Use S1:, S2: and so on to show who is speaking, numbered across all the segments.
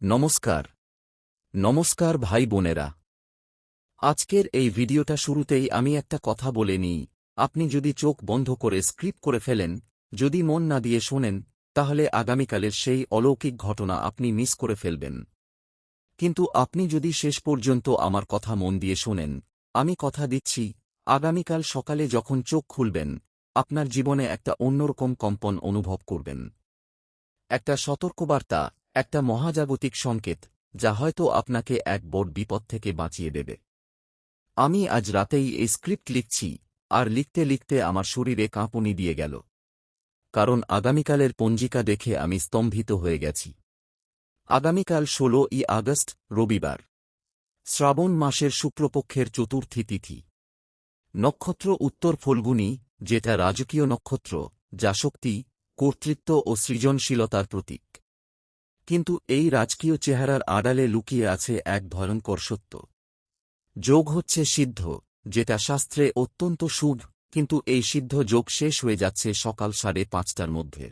S1: নমস্কার নমস্কার ভাই বোনেরা। আজকের এই ভিডিওটা শুরুতেই আমি একটা কথা বলে নিই। আপনি যদি চোখ বন্ধ করে স্ক্রিপ্ট করে ফেলেন, যদি মন না দিয়ে শোনেন, তাহলে আগামীকালের সেই অলৌকিক ঘটনা আপনি মিস করে ফেলবেন। কিন্তু আপনি যদি শেষ পর্যন্ত আমার কথা মন দিয়ে শোনেন, আমি কথা দিচ্ছি, আগামীকাল সকালে যখন চোখ খুলবেন, আপনার জীবনে একটা অন্যরকম কম্পন অনুভব করবেন। একটা সতর্কবার্তা, একটা মহাজাগতিক সংকেত, যা হয়তো আপনাকে এক বড় বিপদ থেকে বাঁচিয়ে দেবে। আমি আজ রাতেই এই স্ক্রিপ্ট লিখছি, আর লিখতে লিখতে আমার শরীরে কাঁপুনি দিয়ে গেল। কারণ আগামীকালের পঞ্জিকা দেখে আমি স্তম্ভিত হয়ে গেছি। আগামীকাল 16ই আগস্ট, রবিবার। শ্রাবণ মাসের শুক্লপক্ষের চতুর্থী তিথি। নক্ষত্র উত্তর ফল্গুনী, যেটা রাজকীয় নক্ষত্র, যা শক্তি, কর্তৃত্ব ও সৃজনশীলতার প্রতীক। কিন্তু এই রাজকীয় চেহারার আড়ালে লুকিয়ে আছে এক ভয়ঙ্কর সত্য। যোগ হচ্ছে সিদ্ধ, যেটা শাস্ত্রে অত্যন্ত শুভ, কিন্তু এই সিদ্ধ যোগ শেষ হয়ে যাচ্ছে সকাল 5:30টার মধ্যে।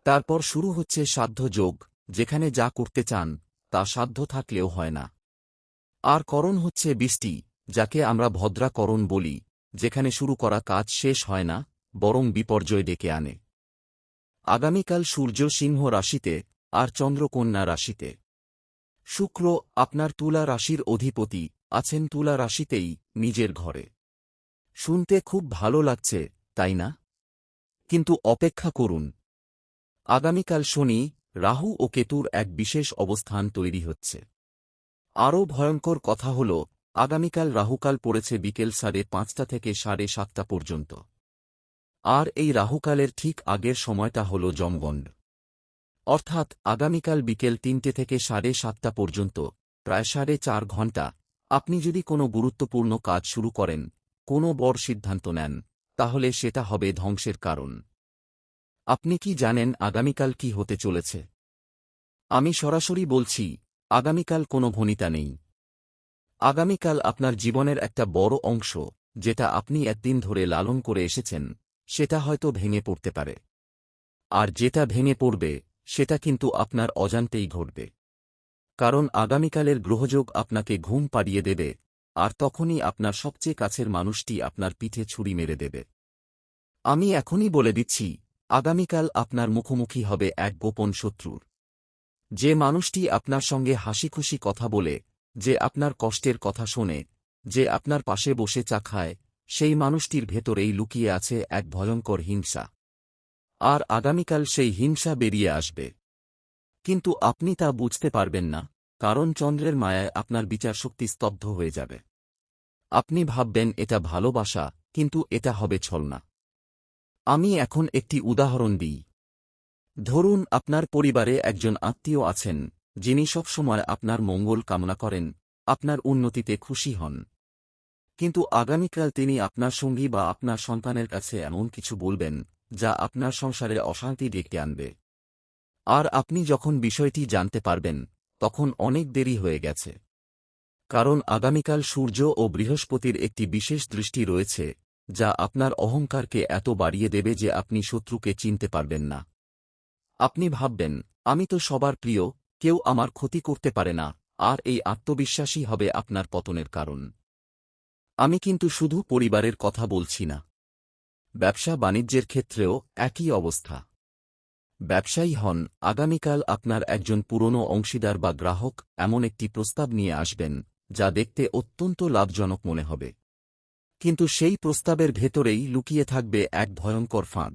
S1: তারপর শুরু হচ্ছে সাধ্য যোগ, যেখানে যা করতে চান তা সাধ্য থাকলেও হয় না। আর করণ হচ্ছে বৃষ্টি, যাকে আমরা ভদ্রাকরণ বলি, যেখানে শুরু করা কাজ শেষ হয় না, বরং বিপর্যয় ডেকে আনে। আগামীকাল সূর্য সিংহ রাশিতে, আর চন্দ্র কন্যা রাশিতে। শুক্র, আপনার তুলা রাশির অধিপতি, আছেন তুলা রাশিতেই, নিজের ঘরে। শুনতে খুব ভালো লাগছে, তাই না? কিন্তু অপেক্ষা করুন। আগামীকাল শনি, রাহু ও কেতুর এক বিশেষ অবস্থান তৈরি হচ্ছে। আরও ভয়ঙ্কর কথা হল, আগামীকাল রাহুকাল পড়েছে বিকেল 5:30 থেকে 7:30 পর্যন্ত। আর এই রাহুকালের ঠিক আগের সময়টা হল যমগণ্ড। অর্থাৎ আগামীকাল বিকেল 3টে থেকে 7:30 পর্যন্ত, প্রায় 4.5 ঘণ্টা, আপনি যদি কোনো গুরুত্বপূর্ণ কাজ শুরু করেন, কোনো বড় সিদ্ধান্ত নেন, তাহলে সেটা হবে ধ্বংসের কারণ। আপনি কি জানেন আগামীকাল কি হতে চলেছে? আমি সরাসরি বলছি, আগামীকাল কোনো ভনিতা নেই। আগামীকাল আপনার জীবনের একটা বড় অংশ, যেটা আপনি একদিন ধরে লালন করে এসেছেন, সেটা হয়তো ভেঙে পড়তে পারে। আর যেটা ভেঙে পড়বে, সেটা কিন্তু আপনার অজান্তেই ঘটবে। কারণ আগামীকালের গ্রহযোগ আপনাকে ঘুম পাড়িয়ে দেবে, আর তখনই আপনার সবচেয়ে কাছের মানুষটি আপনার পিঠে ছুরি মেরে দেবে। আমি এখনই বলে দিচ্ছি, আগামীকাল আপনার মুখোমুখি হবে এক গোপন শত্রুর। যে মানুষটি আপনার সঙ্গে হাসিখুশি কথা বলে, যে আপনার কষ্টের কথা শোনে, যে আপনার পাশে বসে চা খায়, সেই মানুষটির ভেতরেই লুকিয়ে আছে এক ভয়ঙ্কর হিংসা। আর আগামীকাল সেই হিংসা বেরিয়ে আসবে। কিন্তু আপনি তা বুঝতে পারবেন না, কারণ চন্দ্রের মায়ায় আপনার বিচারশক্তি স্তব্ধ হয়ে যাবে। আপনি ভাববেন এটা ভালোবাসা, কিন্তু এটা হবে ছলনা। আমি এখন একটি উদাহরণ দিই। ধরুন আপনার পরিবারে একজন আত্মীয় আছেন, যিনি সবসময় আপনার মঙ্গল কামনা করেন, আপনার উন্নতিতে খুশি হন। কিন্তু আগামীকাল তিনি আপনার সঙ্গী বা আপনার সন্তানের কাছে এমন কিছু বলবেন, যা আপনার সংসারে অশান্তি ডেকে আনবে। আর আপনি যখন বিষয়টি জানতে পারবেন, তখন অনেক দেরি হয়ে গেছে। কারণ আগামীকাল সূর্য ও বৃহস্পতির একটি বিশেষ দৃষ্টি রয়েছে, যা আপনার অহংকারকে এত বাড়িয়ে দেবে যে আপনি শত্রুকে চিনতে পারবেন না। আপনি ভাববেন, আমি তো সবার প্রিয়, কেউ আমার ক্ষতি করতে পারে না, আর এই আত্মবিশ্বাসই হবে আপনার পতনের কারণ। আমি কিন্তু শুধু পরিবারের কথা বলছি না। ব্যবসা বাণিজ্যের ক্ষেত্রেও একই অবস্থা। ব্যবসায়ী হন, আগামীকাল আপনার একজন পুরনো অংশীদার বা গ্রাহক এমন একটি প্রস্তাব নিয়ে আসবেন, যা দেখতে অত্যন্ত লাভজনক মনে হবে। কিন্তু সেই প্রস্তাবের ভেতরেই লুকিয়ে থাকবে এক ভয়ঙ্কর ফাঁদ।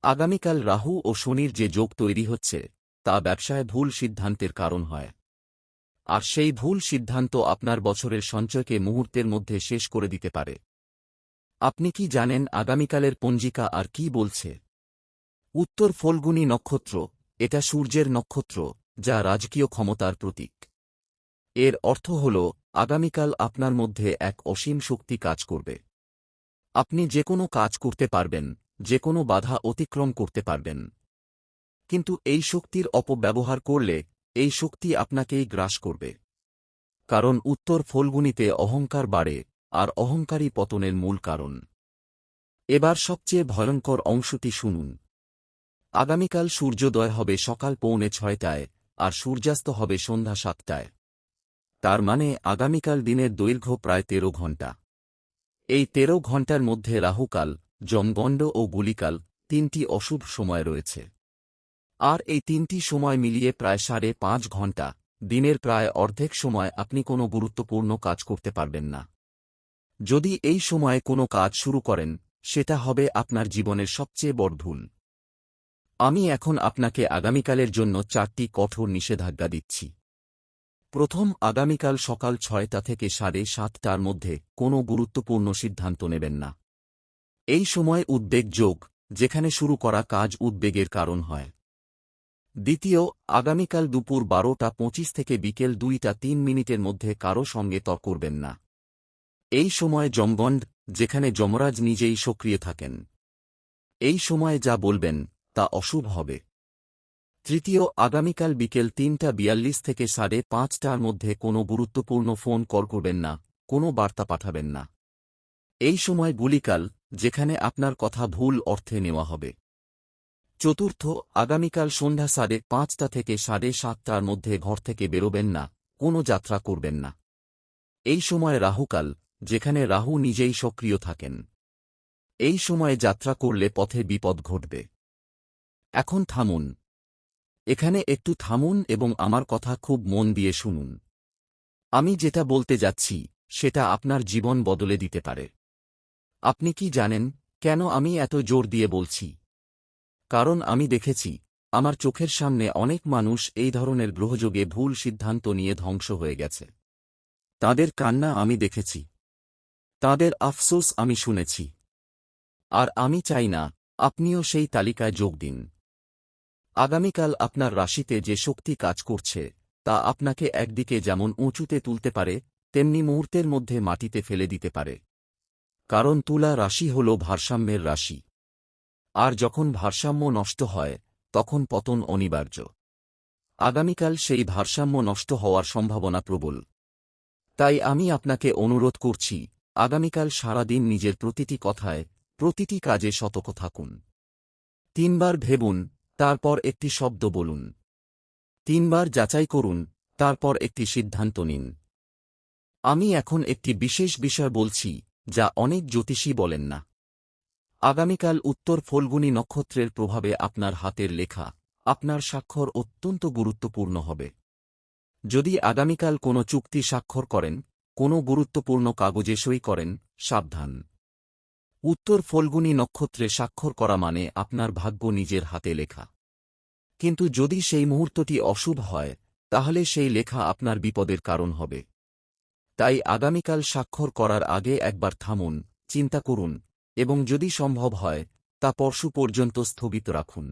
S1: আগামীকাল রাহু ও শনির যে যোগ তৈরি হচ্ছে, তা ব্যবসায় ভুল সিদ্ধান্তের কারণ হয়। আর সেই ভুল সিদ্ধান্ত আপনার বছরের সঞ্চয়কে মুহূর্তের মধ্যে শেষ করে দিতে পারে। আপনি কি জানেন আগামীকালের পঞ্জিকা আর কি বলছে? উত্তর ফল্গুনী নক্ষত্র, এটা সূর্যের নক্ষত্র, যা রাজকীয় ক্ষমতার প্রতীক। এর অর্থ হল, আগামীকাল আপনার মধ্যে এক অসীম শক্তি কাজ করবে। আপনি যে কোনো কাজ করতে পারবেন, যে কোনো বাধা অতিক্রম করতে পারবেন। কিন্তু এই শক্তির অপব্যবহার করলে, এই শক্তি আপনাকেই গ্রাস করবে। কারণ উত্তর ফল্গুনীতে অহংকার বাড়ে, আর অহংকারই পতনের মূল কারণ। এবার সবচেয়ে ভয়ঙ্কর অংশটি শুনুন। আগামীকাল সূর্যোদয় হবে সকাল 5:45টায়, আর সূর্যাস্ত হবে সন্ধ্যা 7টায়। তার মানে আগামীকাল দিনের দৈর্ঘ্য প্রায় 13 ঘণ্টা। এই 13 ঘণ্টার মধ্যে রাহুকাল, যমগণ্ড ও গুলিকাল 3টি অশুভ সময় রয়েছে। আর এই 3টি সময় মিলিয়ে প্রায় 5.5 ঘণ্টা, দিনের প্রায় অর্ধেক সময় আপনি কোনো গুরুত্বপূর্ণ কাজ করতে পারবেন না। যদি এই সময়ে কোনো কাজ শুরু করেন, সেটা হবে আপনার জীবনের সবচেয়ে বড় ভুল। আমি এখন আপনাকে আগামীকালের জন্য 4টি কঠোর নিষেধাজ্ঞা দিচ্ছি। প্রথম, আগামীকাল সকাল 6টা থেকে 7:30টার মধ্যে কোনো গুরুত্বপূর্ণ সিদ্ধান্ত নেবেন না। এই সময় উদ্বেগ যোগ, যেখানে শুরু করা কাজ উদ্বেগের কারণ হয়। দ্বিতীয়, আগামীকাল দুপুর 12:25 থেকে বিকেল 2:03 মধ্যে কারও সঙ্গে তর্ক করবেন না। এই সময় যমগণ্ড, যেখানে যমরাজ নিজেই সক্রিয় থাকেন। এই সময়ে যা বলবেন তা অশুভ হবে। তৃতীয়, আগামীকাল বিকেল 3:42 থেকে 5:30টার মধ্যে কোনো গুরুত্বপূর্ণ ফোন কল করবেন না, কোনো বার্তা পাঠাবেন না। এই সময় গুলিকাল, যেখানে আপনার কথা ভুল অর্থে নেওয়া হবে। চতুর্থ, আগামীকাল সন্ধ্যা 5:30 থেকে 7:30টার মধ্যে ঘর থেকে বেরোবেন না, কোনো যাত্রা করবেন না। এই সময় রাহুকাল, যেখানে রাহু নিজেই সক্রিয় থাকেন। এই সময়ে যাত্রা করলে পথে বিপদ ঘটবে। এখন থামুন। এখানে একটু থামুন এবং আমার কথা খুব মন দিয়ে শুনুন। আমি যেটা বলতে যাচ্ছি, সেটা আপনার জীবন বদলে দিতে পারে। আপনি কি জানেন কেন আমি এত জোর দিয়ে বলছি? কারণ আমি দেখেছি, আমার চোখের সামনে অনেক মানুষ এই ধরনের গ্রহযোগে ভুল সিদ্ধান্ত নিয়ে ধ্বংস হয়ে গেছে। তাদের কান্না আমি দেখেছি। তাদের আফসোস আমি শুনেছি। আর আমি চাই না আপনিও সেই তালিকায় যোগ দিন। আগামীকাল আপনার রাশিতে যে শক্তি কাজ করছে, তা আপনাকে একদিকে যেমন উঁচুতে তুলতে পারে, তেমনি মুহূর্তের মধ্যে মাটিতে ফেলে দিতে পারে। কারণ তুলা রাশি হল ভারসাম্যের রাশি। আর যখন ভারসাম্য নষ্ট হয়, তখন পতন অনিবার্য। আগামীকাল সেই ভারসাম্য নষ্ট হওয়ার সম্ভাবনা প্রবল। তাই আমি আপনাকে অনুরোধ করছি, আগামীকাল সারা দিন নিজের প্রতিটি কথায়, প্রতিটি কাজে সতর্ক থাকুন। 3 বার ভেবুন, তারপর একটি শব্দ বলুন। 3 বার যাচাই করুন, তারপর একটি সিদ্ধান্ত নিন। আমি এখন একটি বিশেষ বিষয় বলছি, যা অনেক জ্যোতিষী বলেন না। আগামীকাল উত্তর ফল্গুনী নক্ষত্রের প্রভাবে আপনার হাতের লেখা, আপনার স্বাক্ষর অত্যন্ত গুরুত্বপূর্ণ হবে। যদি আগামীকাল কোনো চুক্তি স্বাক্ষর করেন, কোনো গুরুত্বপূর্ণ কাগজে সই করেন, সাবধান। উত্তর ফল্গুনী নক্ষত্রে স্বাক্ষর করা মানে আপনার ভাগ্য নিজের হাতে লেখা। কিন্তু যদি সেই মুহূর্তটি অশুভ হয়, তাহলে সেই লেখা আপনার বিপদের কারণ হবে। তাই আগামীকাল স্বাক্ষর করার আগে একবার থামুন, চিন্তা করুন, এবং যদি সম্ভব হয়, তা পরশু পর্যন্ত স্থগিত রাখুন।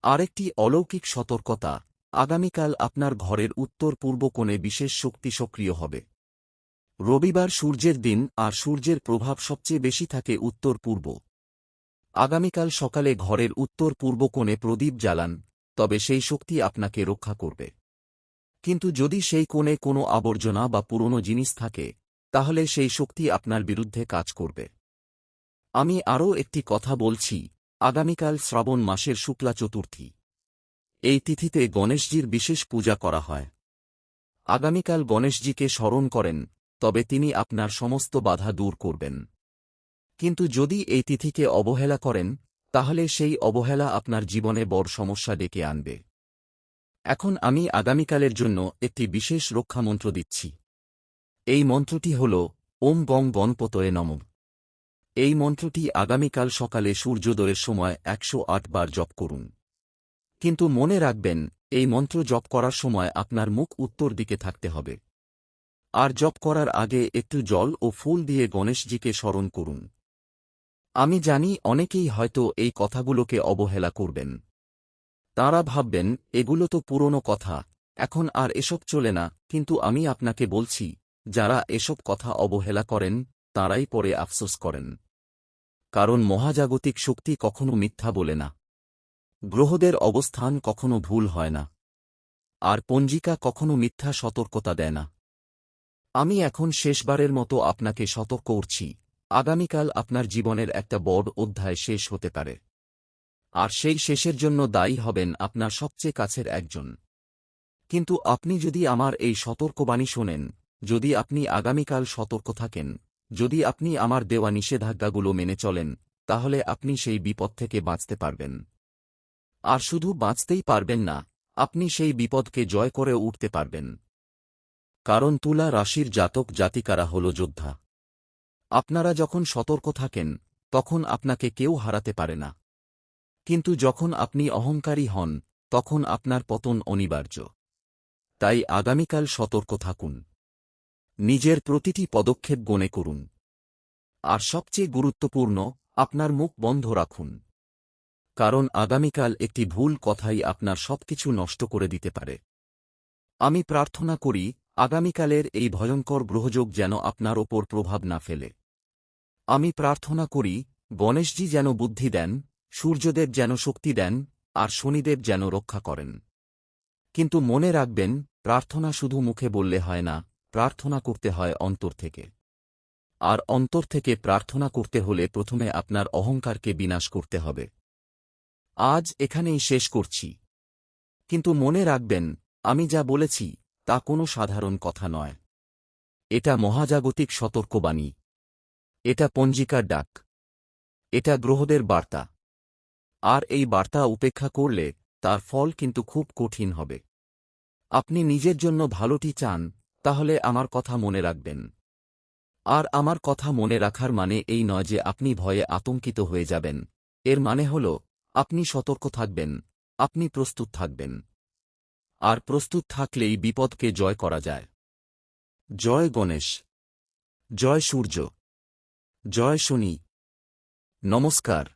S1: আরেকটি অলৌকিক সতর্কতা, আগামীকাল আপনার ঘরের উত্তর পূর্ব কোণে বিশেষ শক্তি সক্রিয় হবে। রবিবার সূর্যের দিন, আর সূর্যের প্রভাব সবচেয়ে বেশি থাকে উত্তর পূর্ব। আগামীকাল সকালে ঘরের উত্তর পূর্ব কোণে প্রদীপ জ্বালান, তবে সেই শক্তি আপনাকে রক্ষা করবে। কিন্তু যদি সেই কোণে কোনো আবর্জনা বা পুরনো জিনিস থাকে, তাহলে সেই শক্তি আপনার বিরুদ্ধে কাজ করবে। আমি আরও একটি কথা বলছি, আগামীকাল শ্রাবণ মাসের শুক্লা চতুর্থী। এই তিথিতে গণেশজির বিশেষ পূজা করা হয়। আগামীকাল গণেশজিকে স্মরণ করেন, তবে তিনি আপনার সমস্ত বাধা দূর করবেন। কিন্তু যদি এই তিথিকে অবহেলা করেন, তাহলে সেই অবহেলা আপনার জীবনে বড় সমস্যা ডেকে আনবে। এখন আমি আগামীকালের জন্য একটি বিশেষ রক্ষামন্ত্র দিচ্ছি। এই মন্ত্রটি হল ওম গং গণপতয়ে নমঃ। এই মন্ত্রটি আগামীকাল সকালে সূর্যোদয়ের সময় 108 বার জপ করুন। কিন্তু মনে রাখবেন, এই মন্ত্র জপ করার সময় আপনার মুখ উত্তর দিকে থাকতে হবে। আর জপ করার আগে একটু জল ও ফুল দিয়ে গণেশজিকে স্মরণ করুন। আমি জানি অনেকেই হয়তো এই কথাগুলোকে অবহেলা করবেন। তাঁরা ভাববেন, এগুলো তো পুরনো কথা, এখন আর এসব চলে না। কিন্তু আমি আপনাকে বলছি, যারা এসব কথা অবহেলা করেন, তাঁরাই পরে আফসোস করেন। কারণ মহাজাগতিক শক্তি কখনো মিথ্যা বলে না। গ্রহদের অবস্থান কখনো ভুল হয় না। আর পঞ্জিকা কখনো মিথ্যা সতর্কতা দেয় না। আমি এখন শেষবারের মতো আপনাকে সতর্ক করছি, আগামীকাল আপনার জীবনের একটা বড় অধ্যায় শেষ হতে পারে। আর সেই শেষের জন্য দায়ী হবেন আপনার সবচেয়ে কাছের একজন। কিন্তু আপনি যদি আমার এই সতর্কবাণী শোনেন, যদি আপনি আগামীকাল সতর্ক থাকেন, যদি আপনি আমার দেওয়া নিষেধাজ্ঞাগুলো মেনে চলেন, তাহলে আপনি সেই বিপদ থেকে বাঁচতে পারবেন। আর শুধু বাঁচতেই পারবেন না, আপনি সেই বিপদকে জয় করে উঠতে পারবেন। কারণ তুলা রাশির জাতক জাতিকারা হল যোদ্ধা। আপনারা যখন সতর্ক থাকেন, তখন আপনাকে কেউ হারাতে পারে না। কিন্তু যখন আপনি অহংকারী হন, তখন আপনার পতন অনিবার্য। তাই আগামীকাল সতর্ক থাকুন। নিজের প্রতিটি পদক্ষেপ গণে করুন। আর সবচেয়ে গুরুত্বপূর্ণ, আপনার মুখ বন্ধ রাখুন। কারণ আগামীকাল একটি ভুল কথাই আপনার সবকিছু নষ্ট করে দিতে পারে। আমি প্রার্থনা করি, আগামীকালের এই ভয়ঙ্কর গ্রহযোগ যেন আপনার ওপর প্রভাব না ফেলে। আমি প্রার্থনা করি, গণেশজি যেন বুদ্ধি দেন, সূর্যদেব যেন শক্তি দেন, আর শনিদেব যেন রক্ষা করেন। কিন্তু মনে রাখবেন, প্রার্থনা শুধু মুখে বললে হয় না, প্রার্থনা করতে হয় অন্তর থেকে। আর অন্তর থেকে প্রার্থনা করতে হলে প্রথমে আপনার অহংকারকে বিনাশ করতে হবে। আজ এখানেই শেষ করছি। কিন্তু মনে রাখবেন, আমি যা বলেছি তা কোনো সাধারণ কথা নয়। এটা মহাজাগতিক সতর্কবাণী। এটা পঞ্জিকার ডাক। এটা গ্রহদের বার্তা। আর এই বার্তা উপেক্ষা করলে তার ফল কিন্তু খুব কঠিন হবে। আপনি নিজের জন্য ভালোটি চান, তাহলে আমার কথা মনে রাখবেন। আর আমার কথা মনে রাখার মানে এই নয় যে আপনি ভয়ে আতঙ্কিত হয়ে যাবেন। এর মানে হল, আপনি সতর্ক থাকবেন, আপনি প্রস্তুত থাকবেন। আর প্রস্তুত থাকলেই বিপদকে জয় করা যায়। জয় গণেশ, জয় সূর্য, জয় শনি। নমস্কার।